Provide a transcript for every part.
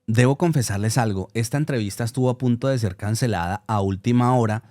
Debo confesarles algo, esta entrevista estuvo a punto de ser cancelada a última hora,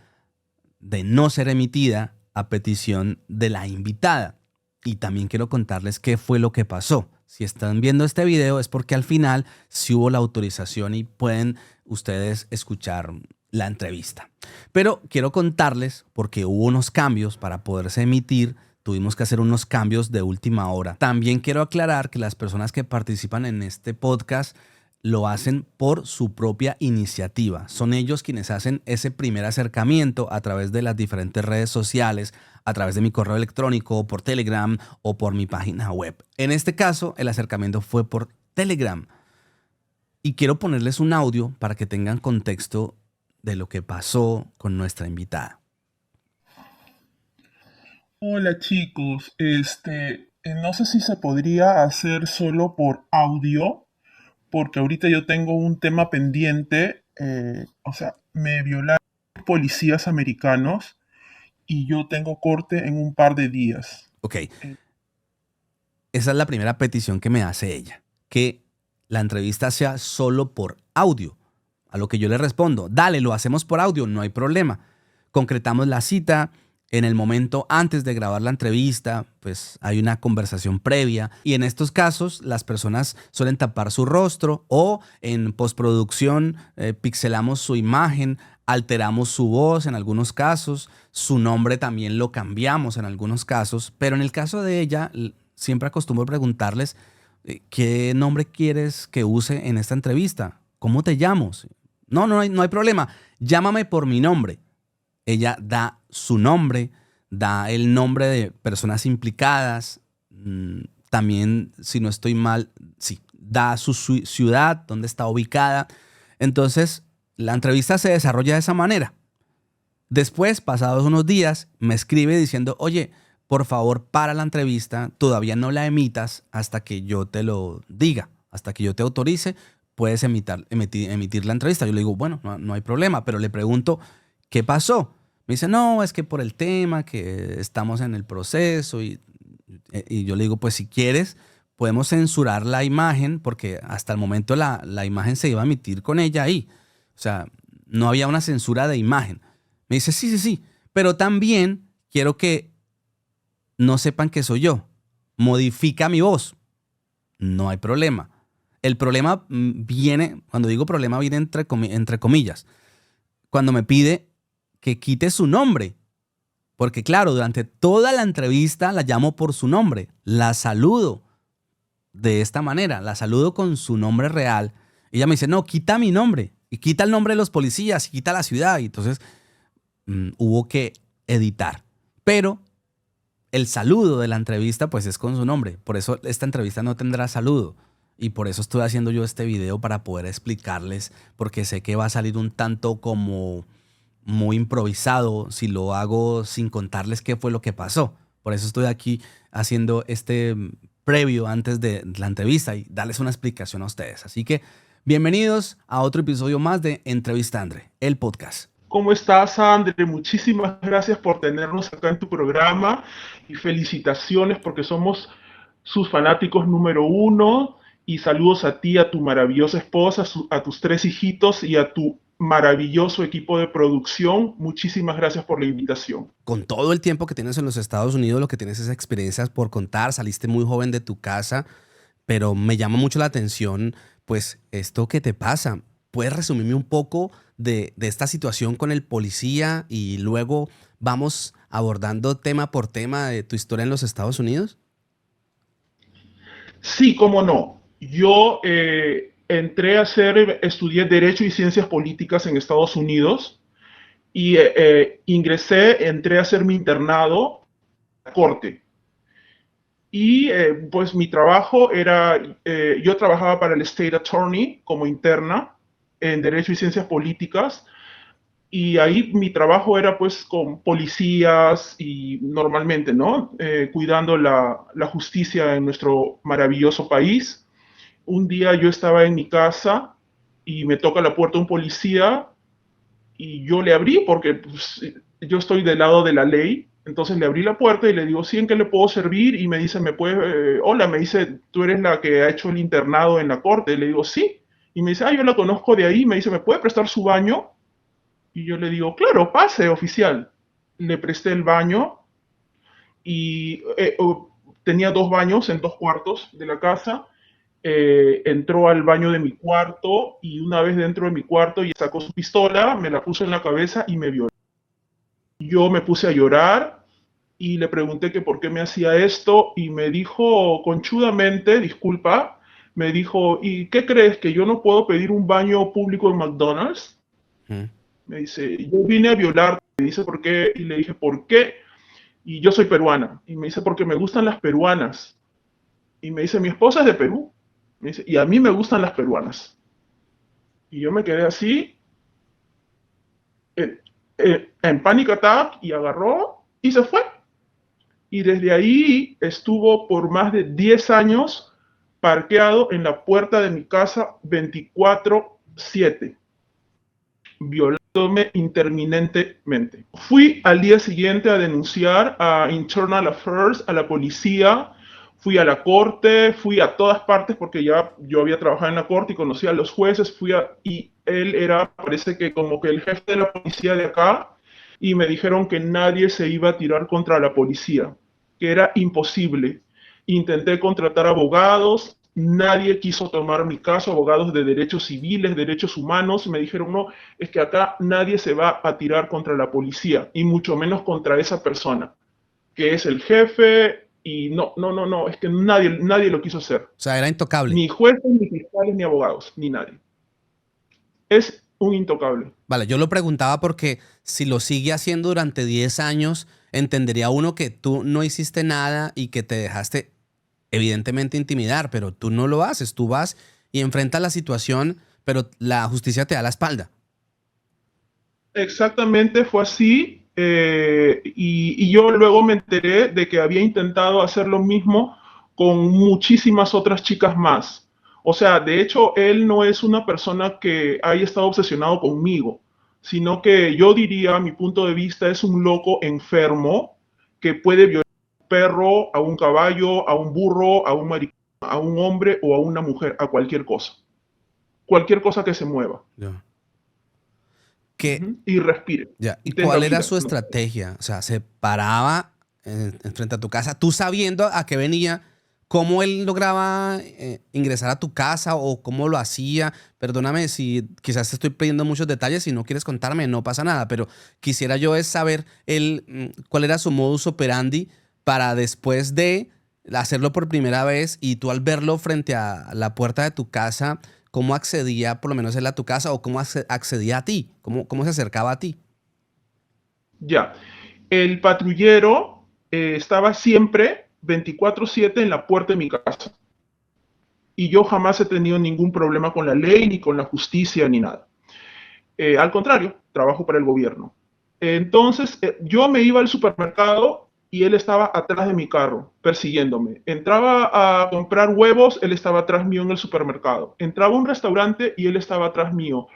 de no ser emitida a petición de la invitada. Y también quiero contarles qué fue lo que pasó. Si están viendo este video es porque al final sí hubo la autorización y pueden ustedes escuchar la entrevista. Pero quiero contarles porque hubo unos cambios para poderse emitir. Tuvimos que hacer unos cambios de última hora. También quiero aclarar que las personas que participan en este podcast lo hacen por su propia iniciativa. Son ellos quienes hacen ese primer acercamiento a través de las diferentes redes sociales, a través de mi correo electrónico, por Telegram o por mi página web. En este caso, el acercamiento fue por Telegram. Y quiero ponerles un audio para que tengan contexto de lo que pasó con nuestra invitada. Hola chicos, no sé si se podría hacer solo por audio, porque ahorita yo tengo un tema pendiente, me violaron policías americanos y yo tengo corte en un par de días. Ok, esa es la primera petición que me hace ella, que la entrevista sea solo por audio. A lo que yo le respondo, dale, lo hacemos por audio, no hay problema. Concretamos la cita. En el momento antes de grabar la entrevista, pues hay una conversación previa y en estos casos las personas suelen tapar su rostro o en postproducción pixelamos su imagen, alteramos su voz en algunos casos, su nombre también lo cambiamos en algunos casos, pero en el caso de ella siempre acostumbro preguntarles ¿qué nombre quieres que use en esta entrevista? ¿Cómo te llamo? No hay problema, llámame por mi nombre. Ella da su nombre, da el nombre de personas implicadas, también, si no estoy mal, sí, da su ciudad, dónde está ubicada. Entonces, la entrevista se desarrolla de esa manera. Después, pasados unos días, me escribe diciendo, oye, por favor, para la entrevista, todavía no la emitas hasta que yo te lo diga, hasta que yo te autorice, puedes emitir la entrevista. Yo le digo, bueno, no hay problema, pero le pregunto, ¿qué pasó? Me dice, no, es que por el tema, que estamos en el proceso y yo le digo, pues si quieres, podemos censurar la imagen porque hasta el momento la imagen se iba a emitir con ella ahí. O sea, no había una censura de imagen. Me dice, sí, pero también quiero que no sepan que soy yo. Modifica mi voz. No hay problema. El problema viene, cuando digo problema, viene entre comillas. Cuando me pide que quite su nombre. Porque claro, durante toda la entrevista la llamo por su nombre. La saludo de esta manera. La saludo con su nombre real. Ella me dice, no, quita mi nombre. Y quita el nombre de los policías y quita la ciudad. Y entonces hubo que editar. Pero el saludo de la entrevista pues es con su nombre. Por eso esta entrevista no tendrá saludo. Y por eso estoy haciendo yo este video para poder explicarles. Porque sé que va a salir un tanto como muy improvisado si lo hago sin contarles qué fue lo que pasó. Por eso estoy aquí haciendo este previo antes de la entrevista y darles una explicación a ustedes. Así que bienvenidos a otro episodio más de Entrevista Andre, el podcast. ¿Cómo estás, André? Muchísimas gracias por tenernos acá en tu programa y felicitaciones porque somos sus fanáticos número uno y saludos a ti, a tu maravillosa esposa, a tus tres hijitos y a tu maravilloso equipo de producción. Muchísimas gracias por la invitación. Con todo el tiempo que tienes en los Estados Unidos, lo que tienes es experiencias por contar, saliste muy joven de tu casa, pero me llama mucho la atención, pues, esto que te pasa. ¿Puedes resumirme un poco de esta situación con el policía y luego vamos abordando tema por tema de tu historia en los Estados Unidos? Sí, cómo no. Yo estudié Derecho y Ciencias Políticas en Estados Unidos y entré a hacer mi internado a la corte. Y pues mi trabajo era, yo trabajaba para el State Attorney como interna en Derecho y Ciencias Políticas y ahí mi trabajo era pues con policías y normalmente, ¿no? Cuidando la justicia en nuestro maravilloso país. Un día yo estaba en mi casa y me toca la puerta un policía y yo le abrí porque pues, yo estoy del lado de la ley. Entonces le abrí la puerta y le digo, ¿sí en qué le puedo servir? Y me dice, hola, me dice, ¿tú eres la que ha hecho el internado en la corte? Y le digo, sí. Y me dice, yo la conozco de ahí. Me dice, ¿me puede prestar su baño? Y yo le digo, claro, pase, oficial. Le presté el baño y tenía 2 baños en 2 cuartos de la casa. Entró al baño de mi cuarto y una vez dentro de mi cuarto y sacó su pistola, me la puso en la cabeza y me violó. Yo me puse a llorar y le pregunté que por qué me hacía esto y me dijo conchudamente, disculpa, me dijo, ¿y qué crees? ¿Que yo no puedo pedir un baño público en McDonald's? Mm. Me dice, yo vine a violar, me dice, ¿por qué? Y le dije, ¿por qué? Y yo soy peruana. Y me dice, porque me gustan las peruanas. Y me dice, mi esposa es de Perú. Me dice, y a mí me gustan las peruanas. Y yo me quedé así, en, en panic attack, y agarró y se fue. Y desde ahí estuvo por más de 10 años parqueado en la puerta de mi casa 24/7, violándome interminentemente. Fui al día siguiente a denunciar a Internal Affairs, a la policía, fui a la corte, fui a todas partes porque ya yo había trabajado en la corte y conocía a los jueces, y él era, parece que como que el jefe de la policía de acá, y me dijeron que nadie se iba a tirar contra la policía, que era imposible. Intenté contratar abogados, nadie quiso tomar mi caso, abogados de derechos civiles, derechos humanos, me dijeron, no, es que acá nadie se va a tirar contra la policía, y mucho menos contra esa persona, que es el jefe, y no, no, no, no, es que nadie lo quiso hacer. O sea, era intocable. Ni jueces, ni fiscales, ni abogados, ni nadie. Es un intocable. Vale, yo lo preguntaba porque si lo sigue haciendo durante 10 años, entendería uno que tú no hiciste nada y que te dejaste evidentemente intimidar, pero tú no lo haces. Tú vas y enfrentas la situación, pero la justicia te da la espalda. Exactamente fue así. Y yo luego me enteré de que había intentado hacer lo mismo con muchísimas otras chicas más. O sea, de hecho, él no es una persona que haya estado obsesionado conmigo, sino que yo diría, a mi punto de vista, es un loco enfermo que puede violar a un perro, a un caballo, a un burro, a un maricón, a un hombre o a una mujer, a cualquier cosa. Cualquier cosa que se mueva. Ya. ¿Qué, Y respire. ya, ¿y Y tenga cuál era vida. su ¿No? estrategia? O sea, se paraba frente a tu casa, tú sabiendo a qué venía, cómo él lograba ingresar a tu casa o cómo lo hacía. Perdóname si quizás te estoy pidiendo muchos detalles, si no quieres contarme, no pasa nada, pero quisiera yo es saber cuál era su modus operandi para después de hacerlo por primera vez y tú al verlo frente a la puerta de tu casa, cómo accedía por lo menos él a tu casa o cómo accedía a ti, cómo se acercaba a ti. Ya. El patrullero estaba siempre 24/7 en la puerta de mi casa. Y yo jamás he tenido ningún problema con la ley, ni con la justicia, ni nada. Al contrario, trabajo para el gobierno. Entonces, yo me iba al supermercado y él estaba atrás de mi carro, persiguiéndome. Entraba a comprar huevos, él estaba atrás mío en el supermercado. Entraba a un restaurante y él estaba atrás mío.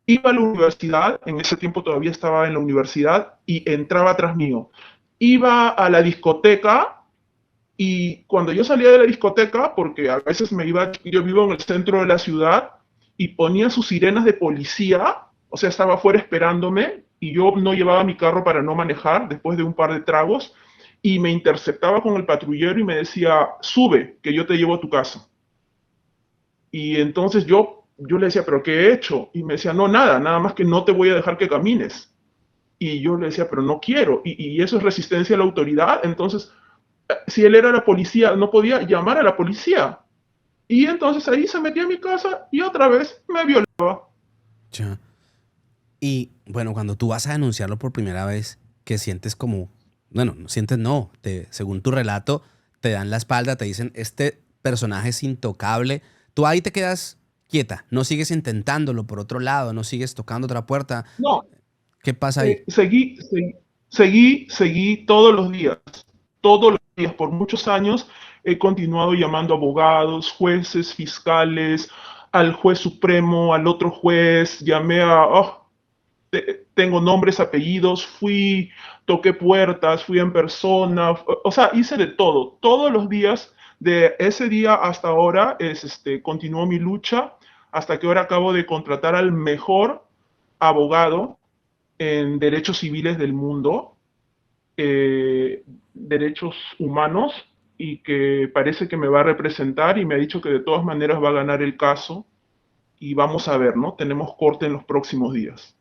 Iba a la universidad, en ese tiempo todavía estaba en la universidad, y entraba atrás mío. Iba a la discoteca, y cuando yo salía de la discoteca, porque a veces yo vivo en el centro de la ciudad, y ponía sus sirenas de policía, o sea, estaba afuera esperándome, y yo no llevaba mi carro para no manejar después de un par de tragos, y me interceptaba con el patrullero y me decía, sube, que yo te llevo a tu casa. Y entonces yo le decía, ¿pero qué he hecho? Y me decía, no, nada, nada más que no te voy a dejar que camines. Y yo le decía, pero no quiero. Y eso es resistencia a la autoridad. Entonces, si él era la policía, no podía llamar a la policía. Y entonces ahí se metía a mi casa y otra vez me violaba. Ya. Y bueno, cuando tú vas a denunciarlo por primera vez, que sientes como, bueno, no sientes, no, según tu relato, te dan la espalda, te dicen, este personaje es intocable, tú ahí te quedas quieta, no sigues intentándolo por otro lado, no sigues tocando otra puerta. No, ¿Qué pasa ahí? seguí todos los días, por muchos años, he continuado llamando a abogados, jueces, fiscales, al juez supremo, al otro juez, llamé tengo nombres, apellidos, toqué puertas, fui en persona, o sea, hice de todo. Todos los días, de ese día hasta ahora, continuó mi lucha hasta que ahora acabo de contratar al mejor abogado en derechos civiles del mundo, derechos humanos, y que parece que me va a representar y me ha dicho que de todas maneras va a ganar el caso y vamos a ver, ¿no? Tenemos corte en los próximos días.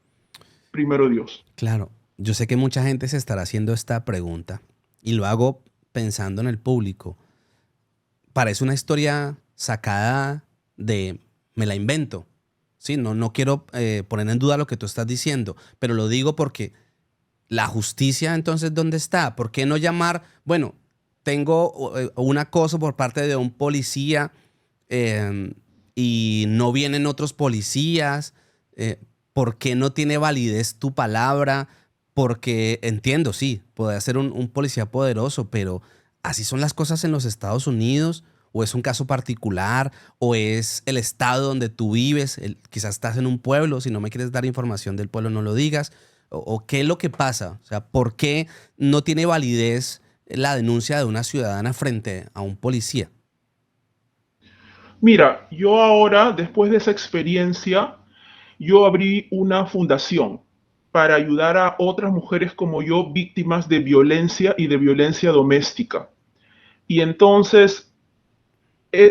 Primero Dios. Claro, yo sé que mucha gente se estará haciendo esta pregunta y lo hago pensando en el público. Parece una historia sacada de, me la invento. Sí, no quiero poner en duda lo que tú estás diciendo, pero lo digo porque la justicia, entonces, ¿dónde está? ¿Por qué no llamar? Bueno, tengo un acoso por parte de un policía eh, y no vienen otros policías. eh, ¿Por qué no tiene validez tu palabra? Porque entiendo, sí, puede ser un policía poderoso, pero así son las cosas en los Estados Unidos. ¿O es un caso particular? ¿O es el estado donde tú vives? Quizás estás en un pueblo, si no me quieres dar información del pueblo, no lo digas. ¿O qué es lo que pasa? O sea, ¿por qué no tiene validez la denuncia de una ciudadana frente a un policía? Mira, yo ahora, después de esa experiencia, yo abrí una fundación para ayudar a otras mujeres como yo, víctimas de violencia y de violencia doméstica. Y entonces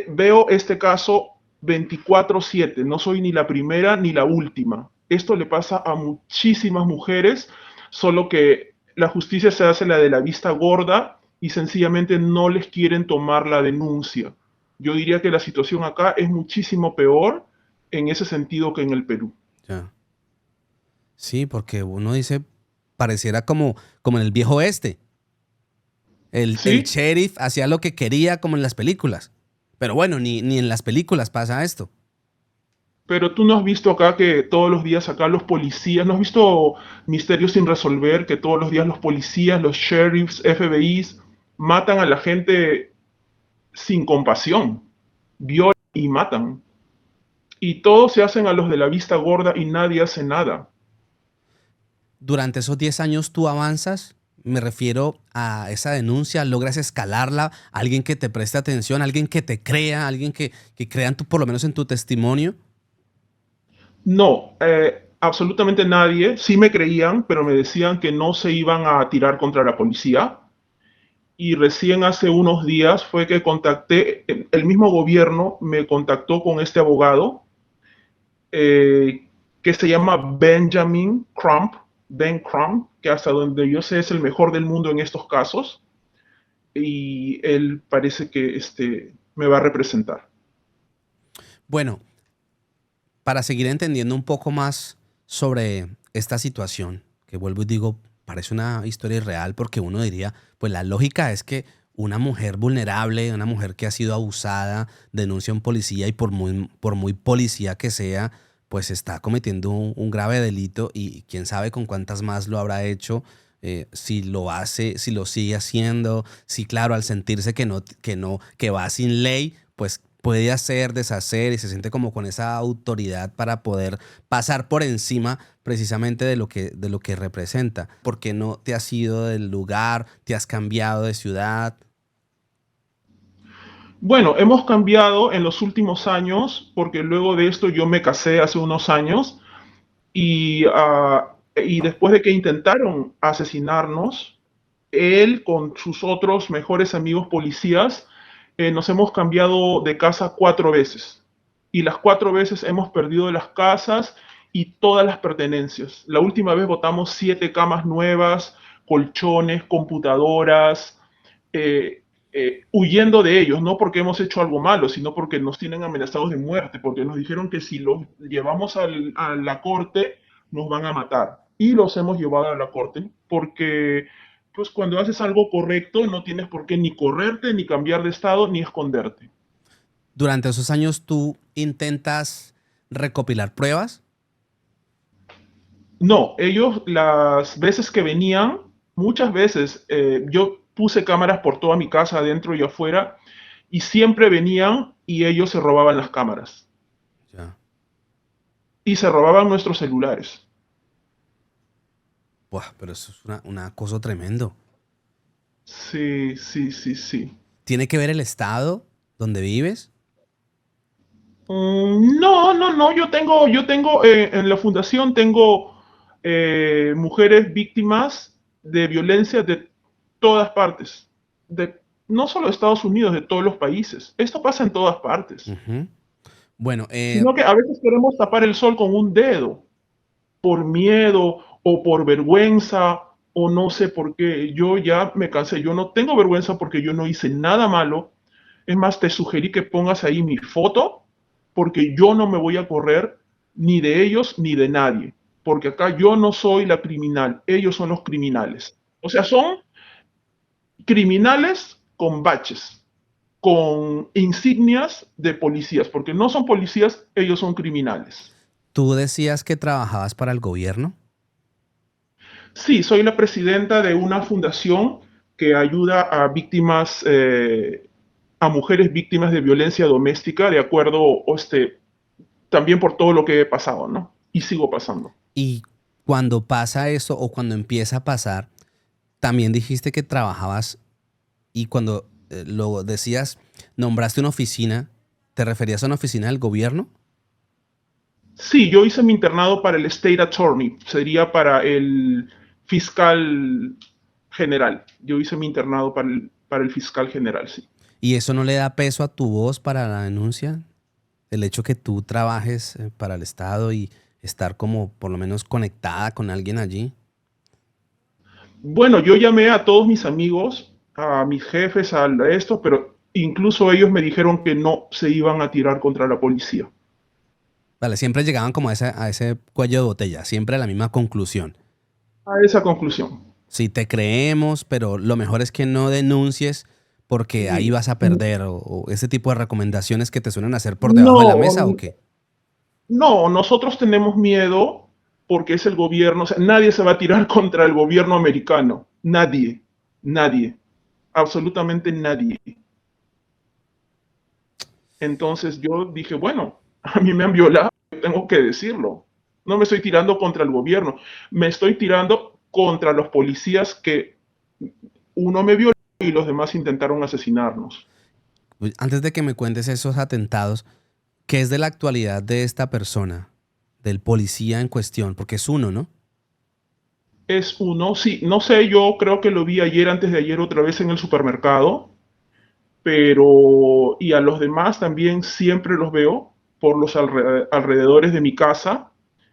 veo este caso 24/7, no soy ni la primera ni la última. Esto le pasa a muchísimas mujeres, solo que la justicia se hace la de la vista gorda y sencillamente no les quieren tomar la denuncia. Yo diría que la situación acá es muchísimo peor en ese sentido que en el Perú. Ya. Sí, porque uno dice, pareciera como en el viejo oeste. El ¿Sí? sheriff hacía lo que quería como en las películas. Pero bueno, ni en las películas pasa esto. Pero tú no has visto acá que todos los días acá los policías, no has visto misterios sin resolver, que todos los días los policías, los sheriffs, FBIs matan a la gente sin compasión, violan y matan. Y todos se hacen a los de la vista gorda y nadie hace nada. Durante esos 10 años tú avanzas, me refiero a esa denuncia, logras escalarla, alguien que te preste atención, alguien que te crea, alguien que crea por lo menos en tu testimonio. No, absolutamente nadie. Sí me creían, pero me decían que no se iban a tirar contra la policía. Y recién hace unos días fue que contacté, el mismo gobierno me contactó con este abogado que se llama Benjamin Crump, Ben Crump, que hasta donde yo sé es el mejor del mundo en estos casos, y él parece que me va a representar. Bueno, para seguir entendiendo un poco más sobre esta situación, que vuelvo y digo, parece una historia irreal porque uno diría, pues la lógica es que una mujer vulnerable, una mujer que ha sido abusada, denuncia a un policía y por muy policía que sea, pues está cometiendo un grave delito y quién sabe con cuántas más lo habrá hecho, si lo hace, si lo sigue haciendo, si claro, al sentirse que va sin ley, pues puede hacer, deshacer y se siente como con esa autoridad para poder pasar por encima precisamente de lo que representa. Porque no te has ido del lugar, te has cambiado de ciudad. Bueno, hemos cambiado en los últimos años, porque luego de esto yo me casé hace unos años y después de que intentaron asesinarnos, él con sus otros mejores amigos policías, nos hemos cambiado de casa 4 veces. Y las 4 veces hemos perdido las casas y todas las pertenencias. La última vez botamos 7 camas nuevas, colchones, computadoras, huyendo de ellos, no porque hemos hecho algo malo, sino porque nos tienen amenazados de muerte, porque nos dijeron que si los llevamos a la corte nos van a matar. Y los hemos llevado a la corte porque pues cuando haces algo correcto no tienes por qué ni correrte, ni cambiar de estado, ni esconderte. Durante esos años tú intentas recopilar pruebas. No, ellos las veces que venían, muchas veces yo puse cámaras por toda mi casa, adentro y afuera, y siempre venían y ellos se robaban las cámaras Ya. y se robaban nuestros celulares. Buah, pero eso es un acoso tremendo. Sí, sí, sí, sí. ¿Tiene que ver el estado donde vives? No, no, no, yo tengo en la fundación tengo mujeres víctimas de violencia de todas partes, de, no solo de Estados Unidos, de todos los países. Esto pasa en todas partes, Ujú. Bueno, sino que a veces queremos tapar el sol con un dedo, por miedo o por vergüenza o no sé por qué. Yo ya me cansé, yo no tengo vergüenza porque yo no hice nada malo. Es más, te sugerí que pongas ahí mi foto porque yo no me voy a correr ni de ellos ni de nadie. Porque acá yo no soy la criminal, ellos son los criminales. O sea, son criminales con baches, con insignias de policías, porque no son policías, ellos son criminales. tú decías que trabajabas para el gobierno. Sí, soy la presidenta de una fundación que ayuda a víctimas, a mujeres víctimas de violencia doméstica, de acuerdo, también por todo lo que he pasado, ¿no? Y sigo pasando. Y cuando pasa eso o cuando empieza a pasar, también dijiste que trabajabas y cuando lo decías, nombraste una oficina, ¿te referías a una oficina del gobierno? Sí, yo hice mi internado para el State Attorney, sería para el fiscal general. Yo hice mi internado para el fiscal general, sí. ¿Y eso no le da peso a tu voz para la denuncia? El hecho que tú trabajes para el Estado y estar como por lo menos conectada con alguien allí. Bueno, yo llamé a todos mis amigos, a mis jefes, a esto, pero incluso ellos me dijeron que no se iban a tirar contra la policía. Vale, siempre llegaban como a ese cuello de botella, siempre a la misma conclusión. A esa conclusión. Sí, te creemos, pero lo mejor es que no denuncies porque ahí Y vas a perder o ese tipo de recomendaciones que te suelen hacer por debajo de la no, mesa o qué. no, nosotros tenemos miedo porque es el gobierno, o sea, nadie se va a tirar contra el gobierno americano, nadie, nadie, absolutamente nadie. Entonces yo dije, bueno, a mí me han violado, tengo que decirlo. No me estoy tirando contra el gobierno, me estoy tirando contra los policías que uno me violó y los demás intentaron asesinarnos. Uy, antes de que me cuentes esos atentados, ¿qué es de la actualidad de esta persona, del policía en cuestión? Porque es uno, ¿no? Es uno, sí, no sé, yo creo que lo vi ayer, antes de ayer, otra vez en el supermercado, pero y a los demás también siempre los veo por los alrededores de mi casa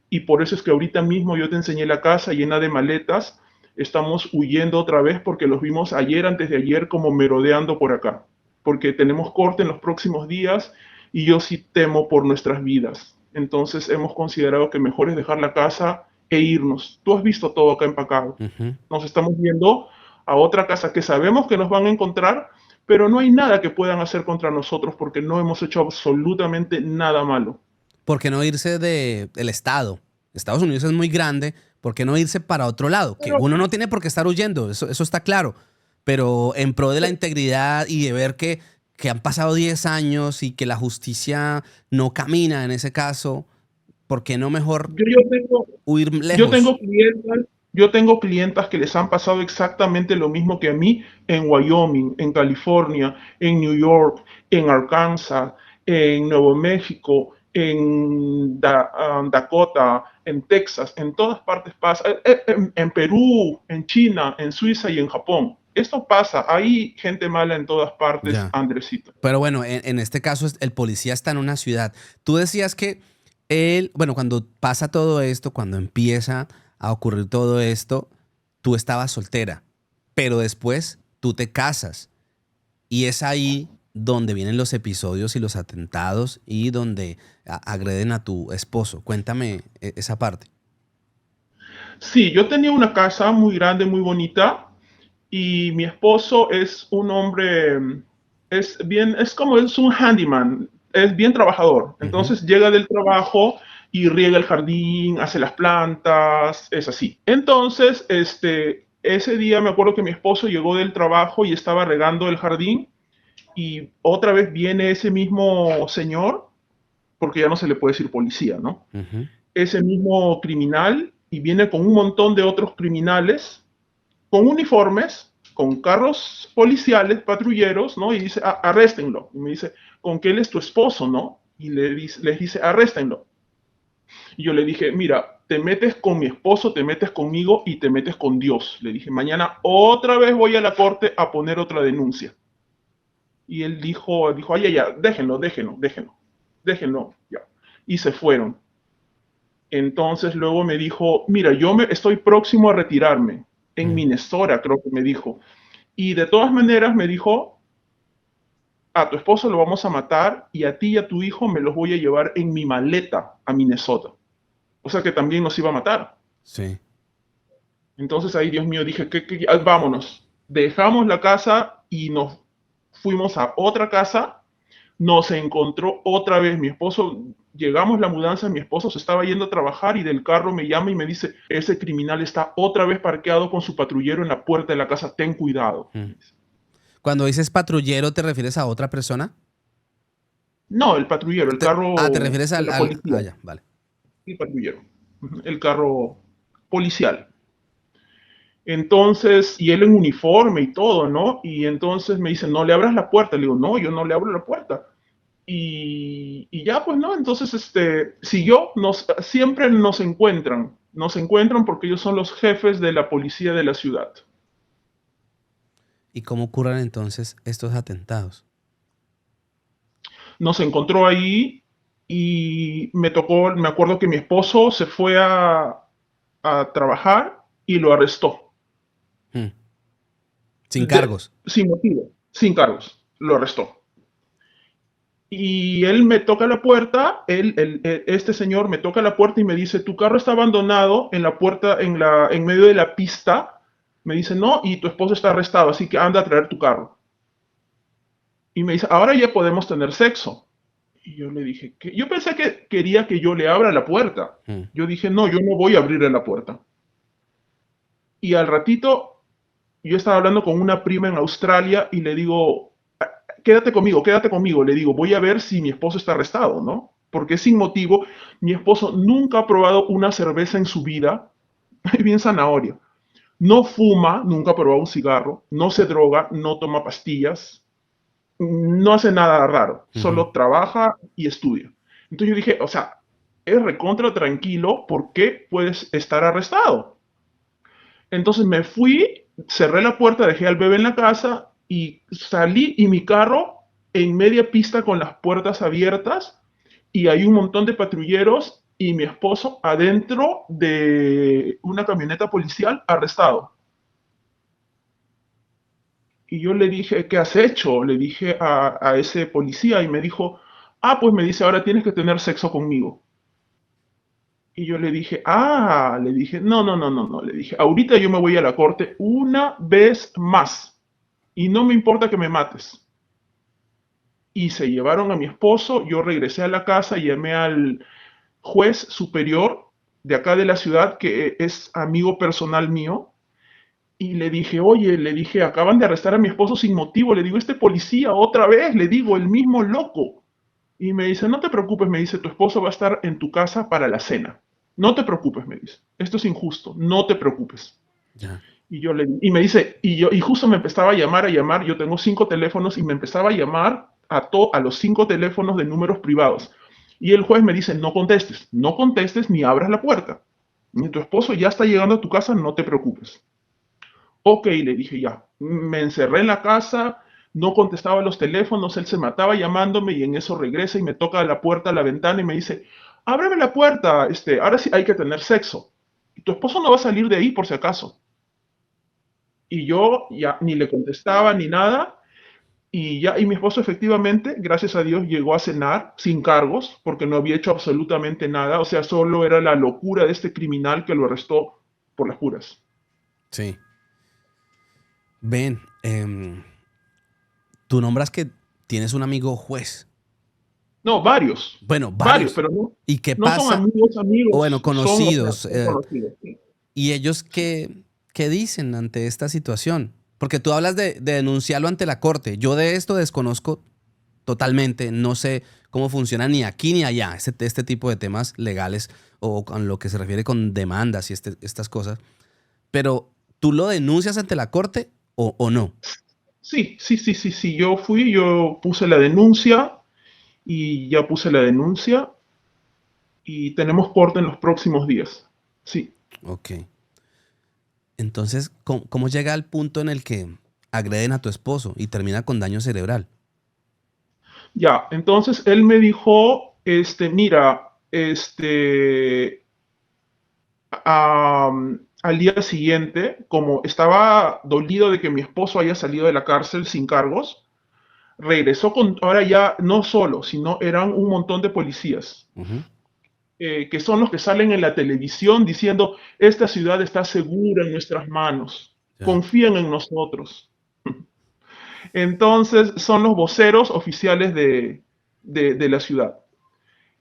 y por eso es que ahorita mismo yo te enseñé la casa llena de maletas, estamos huyendo otra vez porque los vimos ayer, antes de ayer, como merodeando por acá, porque tenemos corte en los próximos días y yo sí temo por nuestras vidas. Entonces hemos considerado que mejor es dejar la casa e irnos. Tú has visto todo acá empacado. Ujú. Nos estamos yendo a otra casa que sabemos que nos van a encontrar, pero no hay nada que puedan hacer contra nosotros porque no hemos hecho absolutamente nada malo. ¿Por qué no irse del Estado? Estados Unidos es muy grande, ¿por qué no irse para otro lado? Que Pero, uno no tiene por qué estar huyendo, eso está claro, pero en pro de la integridad y de ver que han pasado 10 años y que la justicia no camina en ese caso, ¿por qué no mejor yo, yo tengo, huir yo lejos? tengo clientas, yo tengo clientas que les han pasado exactamente lo mismo que a mí en Wyoming, en California, en New York, en Arkansas, en Nuevo México, en Dakota, en Texas, en todas partes pasa, en Perú, en China, en Suiza y en Japón. Esto pasa, hay gente mala en todas partes, Ya. Andresito. Pero bueno, en este caso el policía está en una ciudad. Tú decías que él, bueno, cuando pasa todo esto, cuando empieza a ocurrir todo esto, tú estabas soltera, pero después tú te casas y es ahí donde vienen los episodios y los atentados y donde agreden a tu esposo. Cuéntame esa parte. Sí, yo tenía una casa muy grande, muy bonita, y mi esposo es un hombre, es bien, es como es un handyman, es bien trabajador. Ujú. Entonces llega del trabajo y riega el jardín, hace las plantas, es así. Entonces, ese día me acuerdo que mi esposo llegó del trabajo y estaba regando el jardín y otra vez viene ese mismo señor, porque ya no se le puede decir policía, ¿no? Ujú. Ese mismo criminal y viene con un montón de otros criminales con uniformes, con carros policiales, patrulleros, ¿no? Y dice, arréstenlo. Y me dice, con que él es tu esposo, ¿no? y les dice, arréstenlo. Y yo le dije, mira, te metes con mi esposo, te metes conmigo y te metes con Dios. Le dije, mañana otra vez voy a la corte a poner otra denuncia. Y él dijo, ay, ya, déjenlo, ya. Y se fueron. Entonces luego me dijo, mira, estoy próximo a retirarme en Mm. Minnesota, creo que me dijo. Y de todas maneras me dijo, a tu esposo lo vamos a matar y a ti y a tu hijo me los voy a llevar en mi maleta a Minnesota. O sea que también nos iba a matar. Sí. Entonces ahí, Dios mío, dije, vámonos. Dejamos la casa y nos fuimos a otra casa. Nos encontró otra vez mi esposo. Llegamos la mudanza, mi esposo se estaba yendo a trabajar y del carro me llama y me dice, ese criminal está otra vez parqueado con su patrullero en la puerta de la casa, ten cuidado. Mm. Cuando dices patrullero, ¿te refieres a otra persona? No, el patrullero, el ¿Te carro refieres de la policía, Ah, ya, vale. el patrullero, el carro policial. Entonces, y él en uniforme y todo, ¿no? Y entonces me dice, no le abras la puerta. Le digo, no, yo no le abro la puerta. Y ya, pues, ¿no? Entonces, siguió, siempre nos encuentran porque ellos son los jefes de la policía de la ciudad. ¿Y cómo ocurren entonces estos atentados? Nos encontró ahí y me acuerdo que mi esposo se fue a trabajar y lo arrestó. Mm. Sin cargos. Sin motivo, sin cargos, lo arrestó. Y él me toca la puerta, este señor me toca la puerta y me dice, tu carro está abandonado en la puerta, en medio de la pista. Me dice, no, y tu esposo está arrestado, así que anda a traer tu carro. Y me dice, ahora ya podemos tener sexo. Y yo le dije, ¿qué? Yo pensé que quería que yo le abra la puerta. Mm. Yo dije, no, yo no voy a abrirle la puerta. Y al ratito, yo estaba hablando con una prima en Australia y le digo, quédate conmigo, le digo, voy a ver si mi esposo está arrestado, ¿no? Porque sin motivo, mi esposo nunca ha probado una cerveza en su vida, bien zanahoria. No fuma, nunca ha probado un cigarro, no se droga, no toma pastillas, no hace nada raro, Ujú. solo trabaja y estudia. Entonces yo dije, o sea, es recontra tranquilo, ¿por qué puedes estar arrestado? Entonces me fui, cerré la puerta, dejé al bebé en la casa y salí y mi carro en media pista con las puertas abiertas y hay un montón de patrulleros y mi esposo adentro de una camioneta policial arrestado. Y yo le dije, ¿qué has hecho? Le dije a ese policía y me dijo, pues me dice, ahora tienes que tener sexo conmigo. Y yo le dije, no, le dije, ahorita yo me voy a la corte una vez más y no me importa que me mates. Y se llevaron a mi esposo, yo regresé a la casa y llamé al juez superior de acá de la ciudad, que es amigo personal mío, y le dije, oye, le dije, acaban de arrestar a mi esposo sin motivo, le digo, este policía otra vez, le digo, el mismo loco. Y me dice, no te preocupes, me dice, tu esposo va a estar en tu casa para la cena. No te preocupes, me dice. Esto es injusto, no te preocupes. Ya. Y me dice, y justo me empezaba a llamar, yo tengo 5 teléfonos y me empezaba a llamar a los 5 teléfonos de números privados. Y el juez me dice, no contestes ni abras la puerta. Y tu esposo ya está llegando a tu casa, no te preocupes. Ok, le dije ya. Me encerré en la casa, no contestaba los teléfonos, él se mataba llamándome y en eso regresa y me toca la puerta, la ventana y me dice, ábreme la puerta, ahora sí hay que tener sexo. Y tu esposo no va a salir de ahí por si acaso. Y yo ya ni le contestaba ni nada. Y mi esposo efectivamente, gracias a Dios, llegó a cenar sin cargos porque no había hecho absolutamente nada. O sea, solo era la locura de este criminal que lo arrestó por las puras. Sí. Ven, tú nombras que tienes un amigo juez. No, varios, Bueno, varios, varios. pero no, ¿Y qué no son pasa? amigos, O bueno, amigos, o sea, conocidos. son conocidos. Sí. ¿Y ellos qué dicen ante esta situación? Porque tú hablas de denunciarlo ante la corte. Yo de esto desconozco totalmente. No sé cómo funciona ni aquí ni allá este tipo de temas legales o con lo que se refiere con demandas y estas cosas. Pero, ¿tú lo denuncias ante la corte o no? Sí, sí, yo puse la denuncia y ya puse la denuncia y tenemos corte en los próximos días. Sí, Ok. Entonces, ¿cómo llega al punto en el que agreden a tu esposo y termina con daño cerebral? ya. Entonces él me dijo, mira, al día siguiente, como estaba dolido de que mi esposo haya salido de la cárcel sin cargos, regresó con, ahora ya no solo, sino eran un montón de policías, Ujú. que son los que salen en la televisión diciendo, esta ciudad está segura en nuestras manos, Ya. confíen en nosotros. Entonces son los voceros oficiales de la ciudad.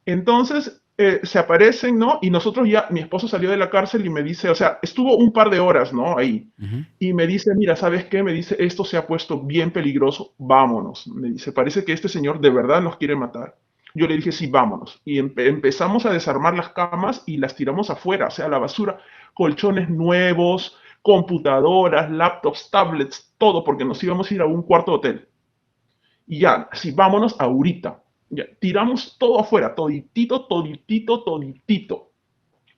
Entonces se aparecen, ¿no? Y nosotros ya, mi esposo salió de la cárcel y me dice, o sea, estuvo un par de horas, ¿no? Ahí. Ujú. Y me dice, mira, ¿sabes qué? Me dice, esto se ha puesto bien peligroso, vámonos. Me dice, parece que este señor de verdad nos quiere matar. Yo le dije, sí, vámonos. Y empezamos a desarmar las camas y las tiramos afuera, o sea, a la basura. Colchones nuevos, computadoras, laptops, tablets, todo, porque nos íbamos a ir a un cuarto de hotel. Y ya, así, vámonos ahorita. Ya, tiramos todo afuera, toditito, toditito, toditito.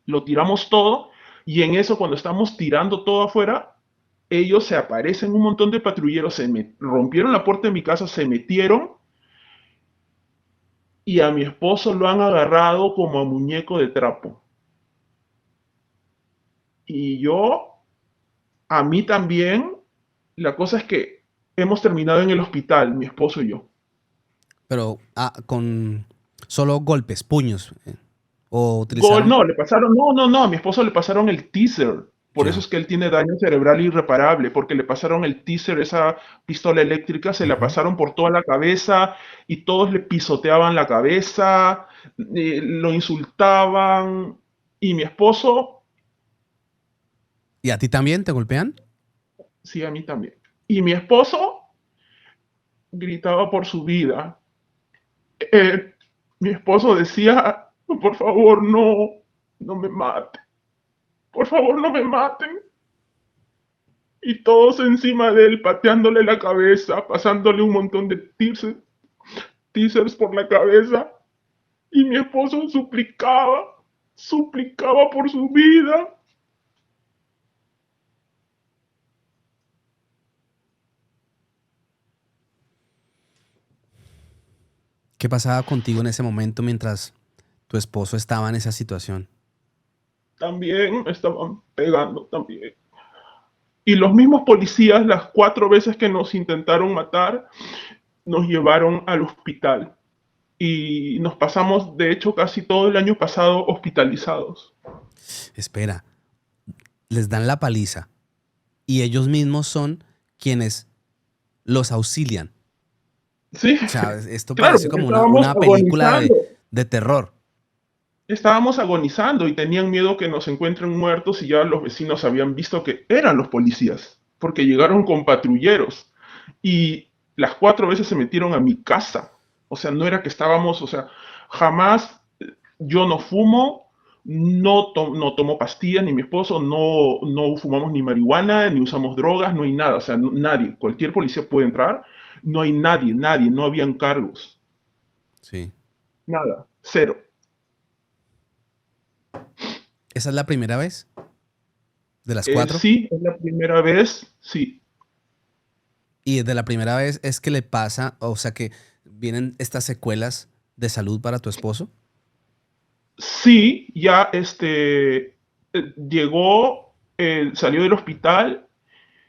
Lo tiramos todo y en eso cuando estamos tirando todo afuera, ellos se aparecen, un montón de patrulleros, rompieron la puerta de mi casa, se metieron y a mi esposo lo han agarrado como a muñeco de trapo. Y yo, a mí también, la cosa es que hemos terminado en el hospital, mi esposo y yo. Pero con solo golpes, puños. ¿O Gol, utilizaron? no, le pasaron, no, a mi esposo le pasaron el teaser. Por eso Ya. es que él tiene daño cerebral irreparable, porque le pasaron el teaser, esa pistola eléctrica, se la Ujú. pasaron por toda la cabeza y todos le pisoteaban la cabeza, lo insultaban. Y mi esposo, ¿Y a ti también te golpean? sí, a mí también. Y mi esposo gritaba por su vida. Eh, Mi esposo decía, por favor, no, no me maten, por favor, no me maten. Y todos encima de él, pateándole la cabeza, pasándole un montón de teasers por la cabeza. Y mi esposo suplicaba por su vida. ¿Qué pasaba contigo en ese momento mientras tu esposo estaba en esa situación? También me estaban pegando también. Y los mismos policías, las 4 veces que nos intentaron matar, nos llevaron al hospital. Y nos pasamos, de hecho, casi todo el año pasado hospitalizados. Espera, les dan la paliza y ellos mismos son quienes los auxilian. Sí, O sea, esto claro, parece porque como estábamos una película agonizando. de terror. Estábamos agonizando y tenían miedo que nos encuentren muertos y ya los vecinos habían visto que eran los policías, porque llegaron con patrulleros y las 4 veces se metieron a mi casa. O sea, no era que estábamos, o sea, jamás yo no fumo, no tomo pastillas, ni mi esposo, no fumamos ni marihuana, ni usamos drogas, no hay nada. O sea, nadie, cualquier policía puede entrar, no hay nadie, no habían cargos, Sí. nada, cero. ¿Esa es la primera vez de las cuatro? Sí, es la primera vez, sí. Y desde la primera vez es que le pasa, o sea, que vienen estas secuelas de salud para tu esposo. Sí, ya llegó, salió del hospital,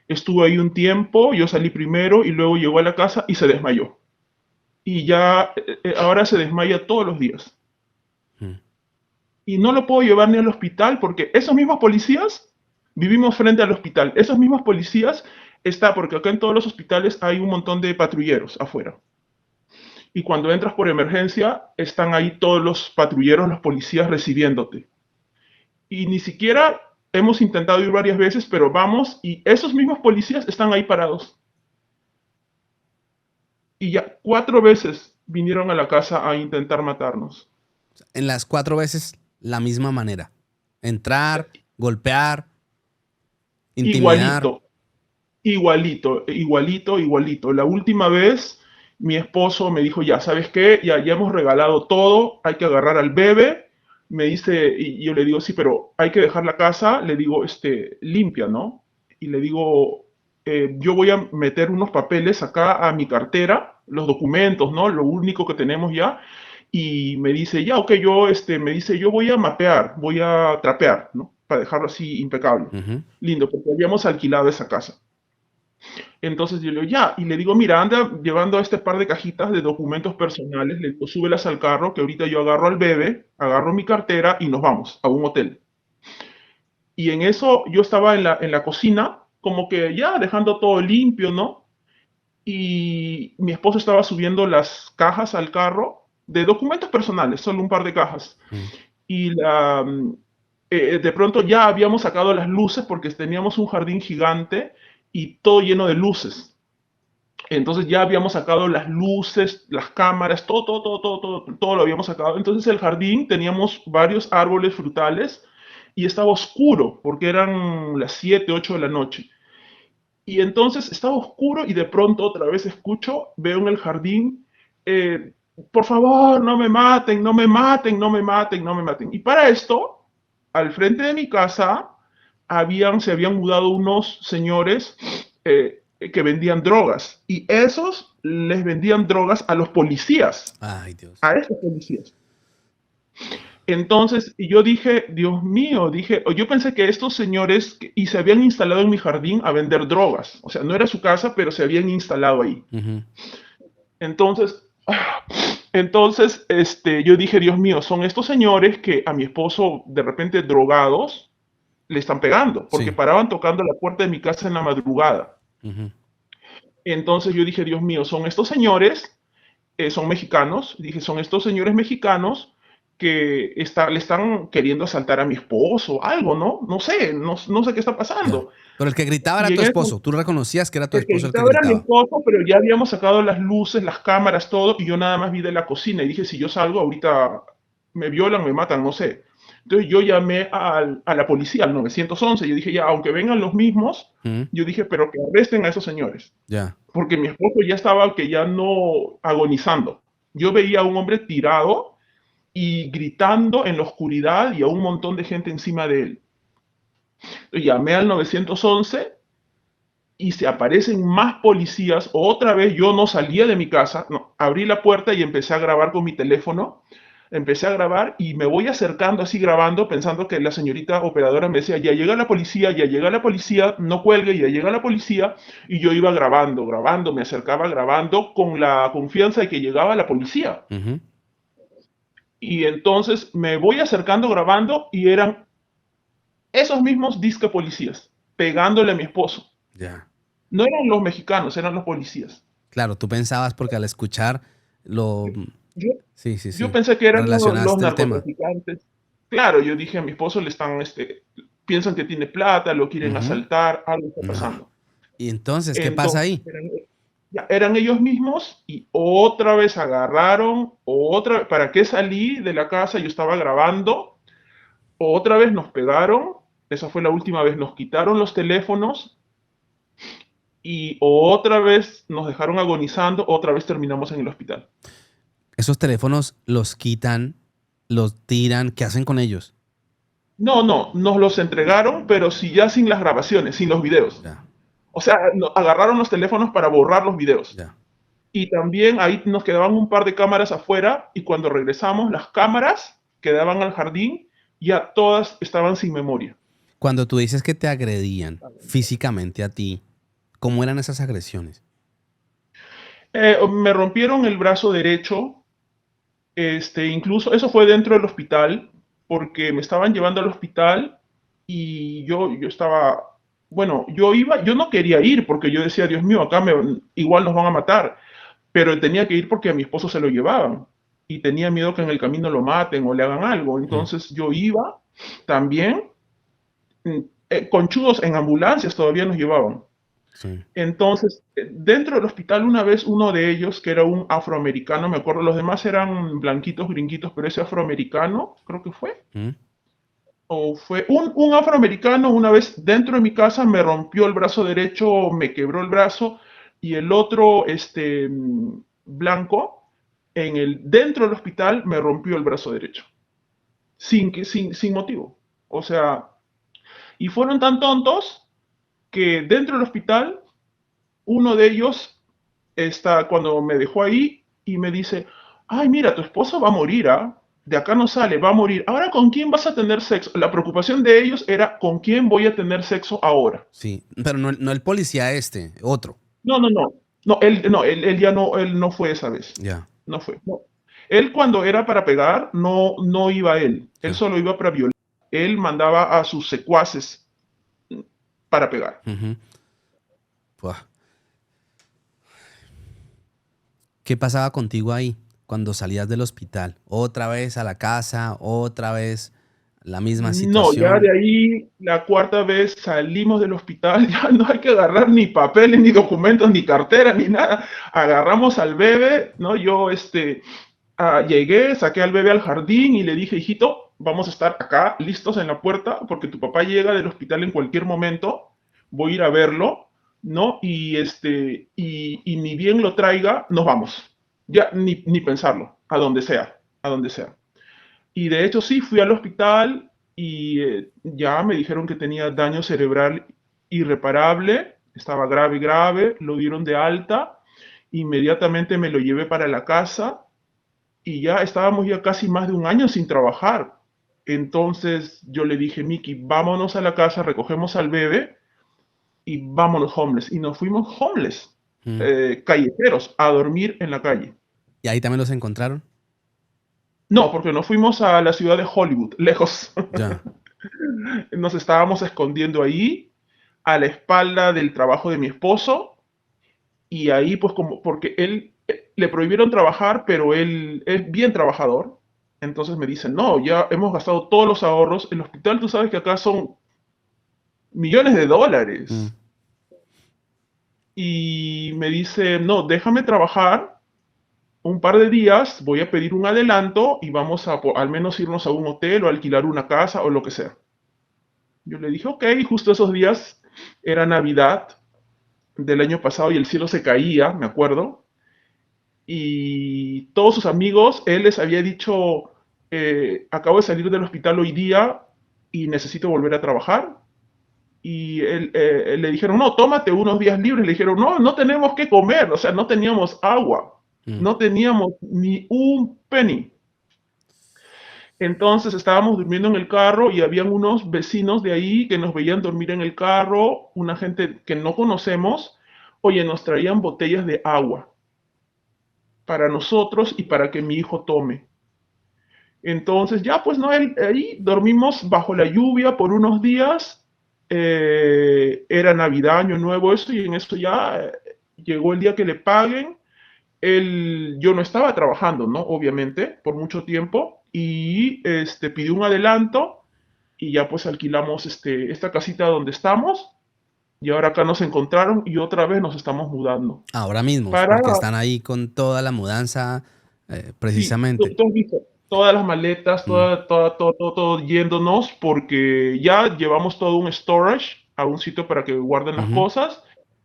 estuvo ahí un tiempo, yo salí primero y luego llegó a la casa y se desmayó. Y ya ahora se desmaya todos los días. Mm. Y no lo puedo llevar ni al hospital porque esos mismos policías, vivimos frente al hospital, esos mismos policías está, porque acá en todos los hospitales hay un montón de patrulleros afuera. Y cuando entras por emergencia, están ahí todos los patrulleros, los policías recibiéndote. Y ni siquiera hemos intentado ir varias veces, pero vamos y esos mismos policías están ahí parados. Y ya 4 veces vinieron a la casa a intentar matarnos. En las cuatro veces la misma manera. Entrar, golpear, intimidar. Igualito, igualito. La última vez Mi esposo me dijo, ya, ¿sabes qué? Ya hemos regalado todo, hay que agarrar al bebé. Me dice, y yo le digo, sí, pero hay que dejar la casa, le digo, limpia, ¿no? Y le digo, yo voy a meter unos papeles acá a mi cartera, los documentos, ¿no? Lo único que tenemos ya. Y me dice, ya, ok, me dice, yo voy a mapear, voy a trapear, ¿no? Para dejarlo así impecable. Ujú. Lindo, porque habíamos alquilado esa casa. Entonces yo le digo, ya, y le digo, mira, anda llevando a este par de cajitas de documentos personales, le digo, súbelas al carro, que ahorita yo agarro al bebé, agarro mi cartera y nos vamos a un hotel. Y en eso yo estaba en la cocina, como que ya dejando todo limpio, ¿no? Y mi esposo estaba subiendo las cajas al carro de documentos personales, solo un par de cajas. Mm. Y de pronto ya habíamos sacado las luces porque teníamos un jardín gigante y todo lleno de luces. Entonces ya habíamos sacado las luces, las cámaras, todo lo habíamos sacado. Entonces el jardín teníamos varios árboles frutales y estaba oscuro porque eran las 7, 8 de la noche. Y entonces estaba oscuro y de pronto otra vez escucho, veo en el jardín, eh, por favor, no me maten, no me maten, no me maten, no me maten. Y para esto, al frente de mi casa, se habían mudado unos señores que vendían drogas. Y esos les vendían drogas a los policías, Ay, Dios. a esos policías. Entonces, y yo dije, Dios mío, dije, yo pensé que estos señores y se habían instalado en mi jardín a vender drogas. O sea, no era su casa, pero se habían instalado ahí. Ujú. Entonces, yo dije, Dios mío, son estos señores que a mi esposo, de repente drogados, le están pegando, porque Sí. paraban tocando la puerta de mi casa en la madrugada. Ujú. Entonces yo dije, Dios mío, son estos señores, son mexicanos, dije, son estos señores mexicanos que le están queriendo asaltar a mi esposo, algo, ¿no? No sé qué está Ya. pasando. Pero el que gritaba era Y tu en eso, esposo. Tú reconocías que era tu el que esposo el que gritaba era mi gritaba. esposo, pero ya habíamos sacado las luces, las cámaras, todo, y yo nada más vi de la cocina y dije, si yo salgo ahorita me violan, me matan, no sé. Entonces yo llamé a la policía, al 911, yo dije, ya, aunque vengan los mismos, Ujú. yo dije, pero que arresten a esos señores Ya. porque mi esposo ya estaba que ya no agonizando. Yo veía a un hombre tirado y gritando en la oscuridad y a un montón de gente encima de él. Llamé al 911 y se aparecen más policías. Otra vez yo no salía de mi casa, no, abrí la puerta y empecé a grabar con mi teléfono. Empecé a grabar y me voy acercando así grabando, pensando que la señorita operadora me decía, ya llega la policía, no cuelgue, ya llega la policía. Y yo iba grabando, grabando, me acercaba grabando con la confianza de que llegaba la policía. Ujú. Y entonces me voy acercando grabando y eran esos mismos disque policías, pegándole a mi esposo. Ya. No eran los mexicanos, eran los policías. Claro, tú pensabas porque al escuchar lo... Yo, Sí, sí, yo sí. pensé que eran los Relacionaste el tema. narcotraficantes. Claro, yo dije a mi esposo le están, piensan que tiene plata, lo quieren Ujú. asaltar, algo está No. pasando. ¿Y entonces qué pasa Entonces, ahí? eran ellos mismos y otra vez agarraron, ¿para qué salí de la casa? Yo estaba grabando, otra vez nos pegaron, esa fue la última vez, nos quitaron los teléfonos y otra vez nos dejaron agonizando, otra vez terminamos en el hospital. Esos teléfonos los quitan, los tiran, ¿qué hacen con ellos? No, no, nos los entregaron, pero sí ya sin las grabaciones, sin los videos. Ya, O sea, agarraron los teléfonos para borrar los videos. ya. Y también ahí nos quedaban un par de cámaras afuera y cuando regresamos las cámaras quedaban al jardín, ya todas estaban sin memoria. Cuando tú dices que te agredían físicamente a ti, ¿cómo eran esas agresiones? Me rompieron el brazo derecho, incluso eso fue dentro del hospital, porque me estaban llevando al hospital y yo estaba, bueno, yo no quería ir porque yo decía, Dios mío, igual nos van a matar, pero tenía que ir porque a mi esposo se lo llevaban y tenía miedo que en el camino lo maten o le hagan algo. Mm. Entonces yo iba también, conchudos en ambulancias todavía nos llevaban. Sí. Entonces, dentro del hospital una vez uno de ellos, que era un afroamericano, me acuerdo, los demás eran blanquitos, gringuitos, pero ese afroamericano, creo que fue, Mm. o fue un afroamericano una vez dentro de mi casa me rompió el brazo derecho, me quebró el brazo y el otro, blanco, dentro del hospital me rompió el brazo derecho, sin motivo. O sea, y fueron tan tontos que dentro del hospital, uno de ellos cuando me dejó ahí y me dice, ay, mira, tu esposo va a morir, ¿ah? De acá no sale, va a morir. Ahora, ¿con quién vas a tener sexo? La preocupación de ellos era, ¿con quién voy a tener sexo ahora? Sí, pero no, no el policía otro. No, no, no. No, él ya no, él no fue esa vez. Ya, No fue. No. Él cuando era para pegar, no iba él. Él ya. solo iba para violar. Él mandaba a sus secuaces para pegar. Ujú. Buah. ¿Qué pasaba contigo ahí cuando salías del hospital? Otra vez a la casa, otra vez la misma No, ya situación. de ahí la cuarta vez salimos del hospital, ya no hay que agarrar ni papeles, ni documentos, ni cartera, ni nada. Agarramos al bebé, ¿no? Yo llegué, saqué al bebé al jardín y le dije, hijito, vamos a estar acá listos en la puerta porque tu papá llega del hospital en cualquier momento, voy a ir a verlo, ¿no? Y ni bien lo traiga, nos vamos. Ya ni pensarlo, a donde sea. Y de hecho sí, fui al hospital y ya me dijeron que tenía daño cerebral irreparable, estaba grave, grave, lo dieron de alta, inmediatamente me lo llevé para la casa y ya estábamos ya casi más de un año sin trabajar. Entonces yo le dije, Miki, vámonos a la casa, recogemos al bebé y vámonos homeless. Y nos fuimos homeless, Mm. callejeros, a dormir en la calle. ¿Y ahí también los encontraron? No, porque nos fuimos a la ciudad de Hollywood, lejos. Ya. Nos estábamos escondiendo ahí, a la espalda del trabajo de mi esposo, y ahí pues como, porque él le prohibieron trabajar, pero él es bien trabajador. Entonces me dicen, no, ya hemos gastado todos los ahorros. El hospital, tú sabes que acá son millones de Mm. dólares. Y me dice, no, déjame trabajar un par de días, voy a pedir un adelanto y vamos a al menos irnos a un hotel o alquilar una casa o lo que sea. Yo le dije, ok, justo esos días era Navidad del año pasado y el cielo se caía, me acuerdo. Y todos sus amigos, él les había dicho, acabo de salir del hospital hoy día y necesito volver a trabajar. Y le dijeron, no, tómate unos días libres. Le dijeron, no, no tenemos que comer, o sea, no teníamos agua, Mm. no teníamos ni un penny. Entonces estábamos durmiendo en el carro y habían unos vecinos de ahí que nos veían dormir en el carro, una gente que no conocemos. Oye, nos traían botellas de agua para nosotros y para que mi hijo tome. Entonces ya pues no, ahí dormimos bajo la lluvia por unos días. Era Navidad, Año Nuevo, eso, y en eso ya llegó el día que le paguen. Yo no estaba trabajando, ¿no? Obviamente, por mucho tiempo, y pidió un adelanto y ya pues alquilamos esta casita donde estamos y ahora acá nos encontraron y otra vez nos estamos mudando. Ahora mismo, Para, porque están ahí con toda la mudanza, sí, precisamente. tú has visto todas las maletas, Mm. todo yéndonos porque ya llevamos todo un storage a un sitio para que guarden las Ujú. cosas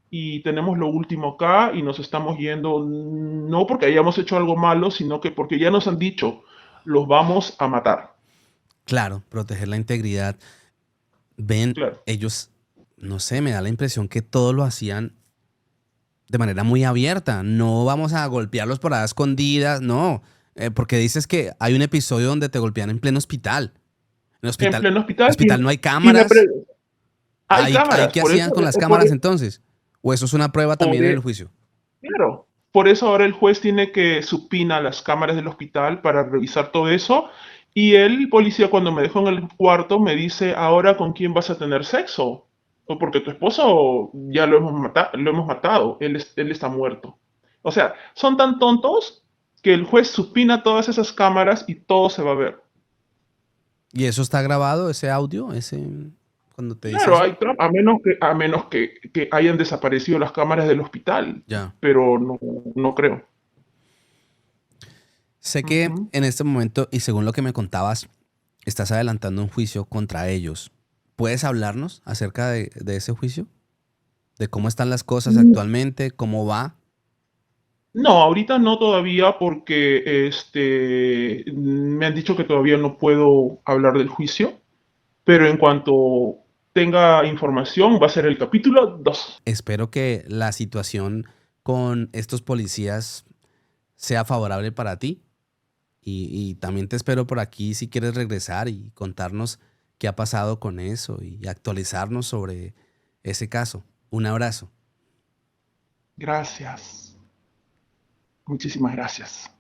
y tenemos lo último acá y nos estamos yendo, no porque hayamos hecho algo malo, sino que porque ya nos han dicho, los vamos a matar. Claro, proteger la integridad. Ven, Claro. ellos, no sé, me da la impresión que todo lo hacían de manera muy abierta. No vamos a golpearlos por ahí a escondidas, no. Porque dices que hay un episodio donde te golpean en pleno hospital. En el En hospital, pleno el hospital hospital no hay y cámaras. hay ¿Ahí cámaras, qué por hacían eso, con las cámaras entonces? ¿O eso es una prueba por también en el e- juicio? claro, por eso ahora el juez tiene que supina las cámaras del hospital para revisar todo eso. Y el policía cuando me dejó en el cuarto me dice, ahora con quién vas a tener sexo. O porque tu esposo ya lo hemos matado, él está muerto. O sea, son tan tontos que el juez supina todas esas cámaras y todo se va a ver. ¿Y eso está grabado, ese audio, cuando te dice Claro, eso? a menos que hayan desaparecido las cámaras del hospital, Ya. pero no creo. Sé que Ujú. en este momento, y según lo que me contabas, estás adelantando un juicio contra ellos. ¿Puedes hablarnos acerca de ese juicio? ¿De cómo están las cosas Mm, actualmente? ¿Cómo va? No, ahorita no todavía porque me han dicho que todavía no puedo hablar del juicio, pero en cuanto tenga información va a ser el capítulo 2. Espero que la situación con estos policías sea favorable para ti y también te espero por aquí si quieres regresar y contarnos qué ha pasado con eso y actualizarnos sobre ese caso. Un abrazo. Gracias. Muchísimas gracias.